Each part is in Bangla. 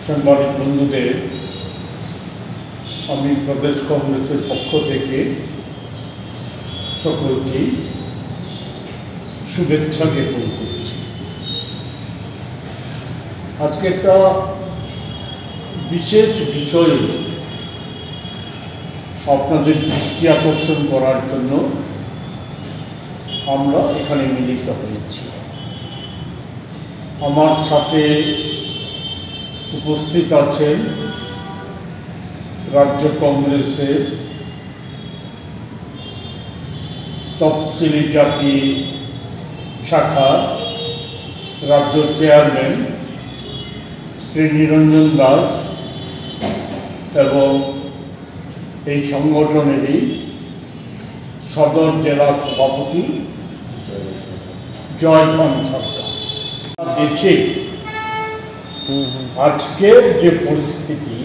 সাংবাদিক বন্ধুদের আমি প্রদেশ কংগ্রেসের পক্ষ থেকে সকলকে শুভেচ্ছা জ্ঞাপন করছি। আজকে একটা বিশেষ বিষয়ে আপনাদের দৃষ্টি আকর্ষণ করার জন্য আমরা এখানে মিলিত হয়েছি। আমার সাথে উপস্থিত আছেন রাজ্য কংগ্রেসের তফসিলি জাতি শাখার রাজ্য চেয়ারম্যান শ্রী নিরঞ্জন দাস এবং এই সংগঠনেরই সদর জেলা সভাপতি জয়ধন সরকার। দেখে আজকের যে পরিস্থিতি,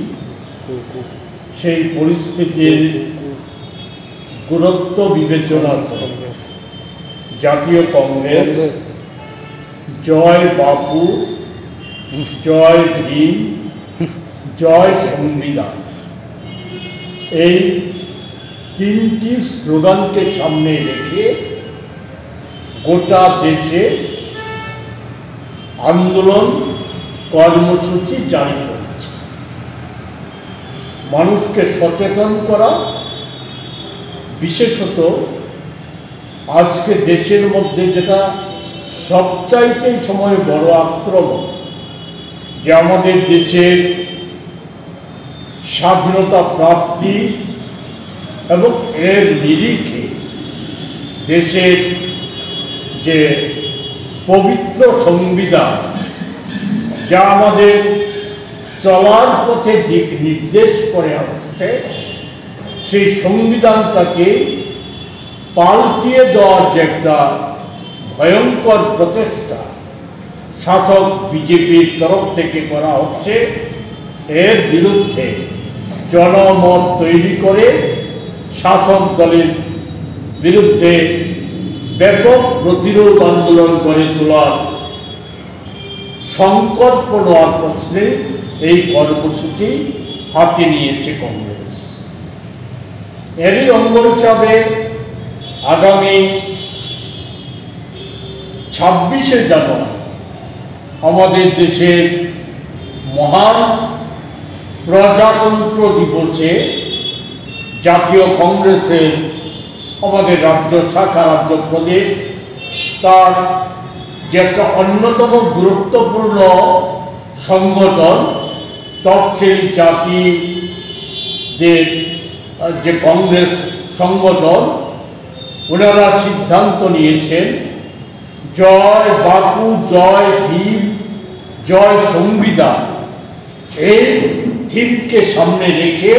সেই পরিস্থিতির গুরুত্ব বিবেচনা করে জাতীয় কংগ্রেস জয় বাপু, জয় ভীম, জয় সংবিধান এই তিনটি স্লোগানকে সামনে রেখে গোটা দেশে আন্দোলন কর্মসূচি জারি করেছে। মানুষকে সচেতন করা, বিশেষত আজকে দেশের মধ্যে যেটা সবচাইতে সময় বড় আক্রমণ, যে আমাদের দেশের স্বাধীনতা প্রাপ্তি এবং এর নিরিখে দেশের যে পবিত্র সংবিধান, যা আমাদের চলার পথে দিক নির্দেশ করে আসছে, সেই সংবিধানটাকে পাল্টিয়ে দেওয়ার যে একটা ভয়ঙ্কর প্রচেষ্টা শাসক বিজেপির তরফ থেকে করা হচ্ছে, এর বিরুদ্ধে জনমত তৈরি করে শাসক দলের বিরুদ্ধে ব্যাপক প্রতিরোধ আন্দোলন গড়ে তোলার সংকল্প নেওয়ার প্রশ্নে এই কর্মসূচি হাতে নিয়েছে কংগ্রেস। এরই অঙ্গ হিসাবে আগামী 26শে জানুয়ারি আমাদের দেশের মহান প্রজাতন্ত্র দিবসে জাতীয় কংগ্রেসের আমাদের রাজ্য শাখা, রাজ্য প্রদেশ, তার যে একটা অন্যতম গুরুত্বপূর্ণ সংগঠন তফসিলি জাতিদের যে কংগ্রেস সংগঠন, ওনারা সিদ্ধান্ত নিয়েছেন জয় বাপু, জয় ভীম, জয় সংবিধান এই থিমকে সামনে রেখে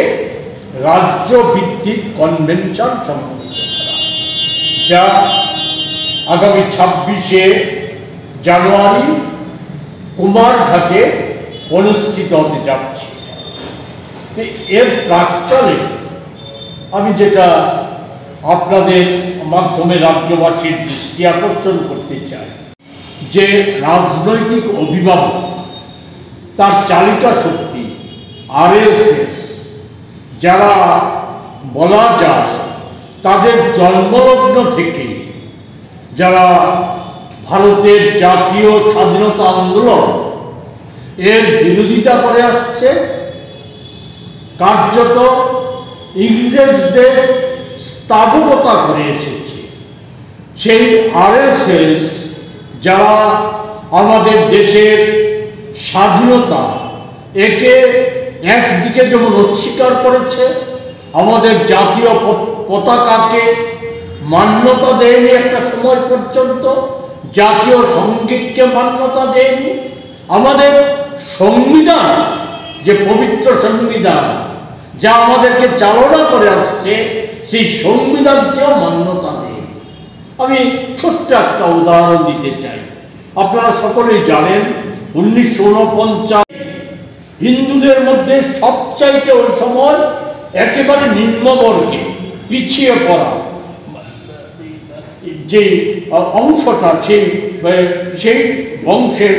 রাজ্য ভিত্তিক কনভেনশন সংগঠিত করা, যা আগামী 26শে জানুয়ারি কুমারঘাটে অনুষ্ঠিত হতে যাচ্ছে। এর প্রাক্কালে আমি যেটা আপনাদের মাধ্যমে রাজ্যবাসীর দৃষ্টি আকর্ষণ করতে চাই, যে রাজনৈতিক অভিভাবক, তার চালিকা শক্তি আরএসএস, যারা বলা যায় তাদের জন্মলগ্ন থেকে যারা ভারতের জাতীয় স্বাধীনতা আন্দোলন এর বিরোধিতা করে আসছে, কার্যত ইংরেজদের স্থাবকতা করে এসেছে, সেই আরএসএস যারা আমাদের দেশের স্বাধীনতা একে একদিকে যেমন অস্বীকার করেছে, আমাদের জাতীয় পতাকাকে মান্যতা দেয়নি, একটা সময় পর্যন্ত জাতীয় সঙ্গীতকে মান্যতা দেয়নি, আমাদের সংবিধান যে পবিত্র সংবিধান যা আমাদেরকে চালনা করে আসছে, সেই সংবিধানকেও মান্যতা দেয়নি। আমি ছোট্ট একটা উদাহরণ দিতে চাই। আপনারা সকলেই জানেন 1949 হিন্দুদের মধ্যে সবচাইতে ওই সময় একেবারে নিম্নবর্গে পিছিয়ে পড়া যে অংশটা, সেই বংশের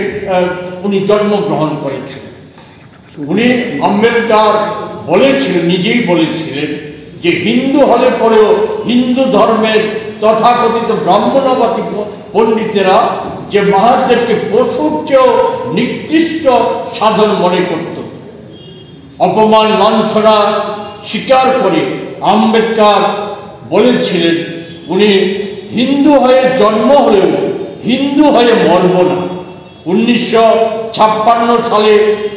উনি জন্মগ্রহণ করেছিলেন। উনি আম্বেদকর বলেছিলেন, নিজেই বলেছিলেন যে হিন্দু হলে পরেও হিন্দু ধর্মের তথাকথিত ব্রাহ্মণবাদী পণ্ডিতেরা যে মহাদেবকে পশুর চেয়েও নিকৃষ্ট সাধন মনে করত। অপমান লাঞ্ছনা স্বীকার করে আম্বেদকর বলেছিলেন, উনি হিন্দু হয়ে জন্ম হলেও হিন্দু হয়ে মরব না। 1956 সালে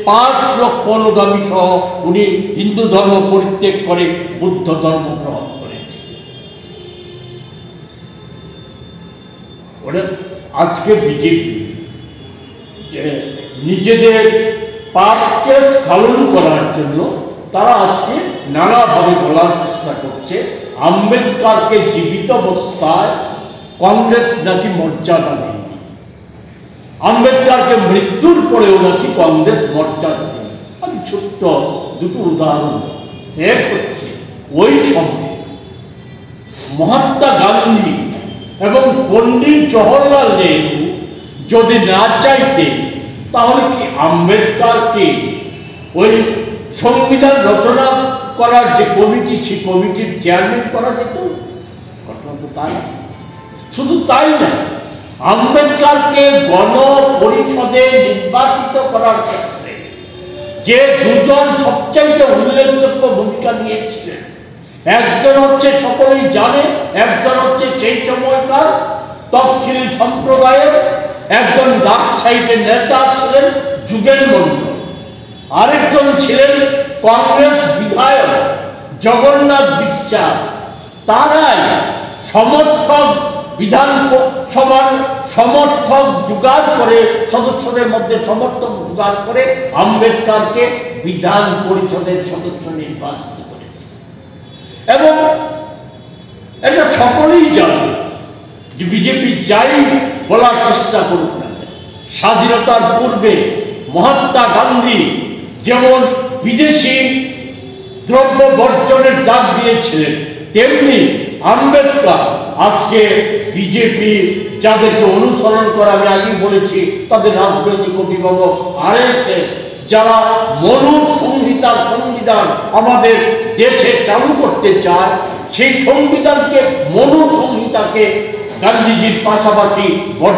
5 লক্ষ অনুগামী সহ উনি হিন্দু ধর্ম পরিত্যাগ করে বুদ্ধ ধর্ম গ্রহণ করেছিলেন। আজকে বিজেপি নিজেদের পাপকে স্খলন করার জন্য তারা আজকে নানাভাবে বলার চেষ্টা করছে আম্বেদকরকে জীবিত অবস্থায় কংগ্রেস নাকি মর্যাদা দেয়নি, আম্বেদকরকে মৃত্যুর পরেও নাকি কংগ্রেস মর্যাদা দেয়নি। আমি ছোট্ট দুটো উদাহরণ দেব। এক হচ্ছে ওই সময় মহাত্মা গান্ধী এবং পণ্ডিত জওহরলাল নেহরু যদি না চাইতেন তাহলে কি আম্বেদকরকে ওই সংবিধান রচনা করার যে কমিটি, সেই কমিটির চেয়ারম্যান করা যেত? ঘটনা তো তাই। শুধু তাই না, আম্বেদকরকে গণপরিষদে নির্বাচিত করার ক্ষেত্রে যে দুজন সবচাইতে উল্লেখযোগ্য ভূমিকা নিয়েছিলেন, একজন হচ্ছে সকলেই জানে, একজন হচ্ছে সেই সময়কার তফসিলি সম্প্রদায়ের একজন ডাক সাইডের নেতা ছিলেন যুগেল মন্ডল, আরেকজন ছিলেন কংগ্রেস বিধায়ক জগন্নাথ বিশ্বাস। তারাই সমর্থক বিধানসভার সমর্থক জোগাড় করে, সদস্যদের মধ্যে সমর্থক জোগাড় করে আম্বেদকরকে বিধান পরিষদের সদস্য নির্বাচিত করেছে। এবং এটা সকলেই জানে যে বিজেপি যাই বলার চেষ্টা করুক না, স্বাধীনতার পূর্বে মহাত্মা গান্ধী যেমন বিদেশি দ্রব্য বর্জনের ডাক দিয়েছিলেন, তেমনি আম্বেদকর আজকে বিজেপি যাদেরকে অনুসরণ করে, আমি আগেই বলেছি, তাদের রাজনৈতিক অভিভাবক আরএসএস, যারা মনু সংহিতার সংবিধান আমাদের দেশে চালু করতে চায়, সেই সংবিধানকে, মনু সংহিতাকে গান্ধীজির পাশাপাশি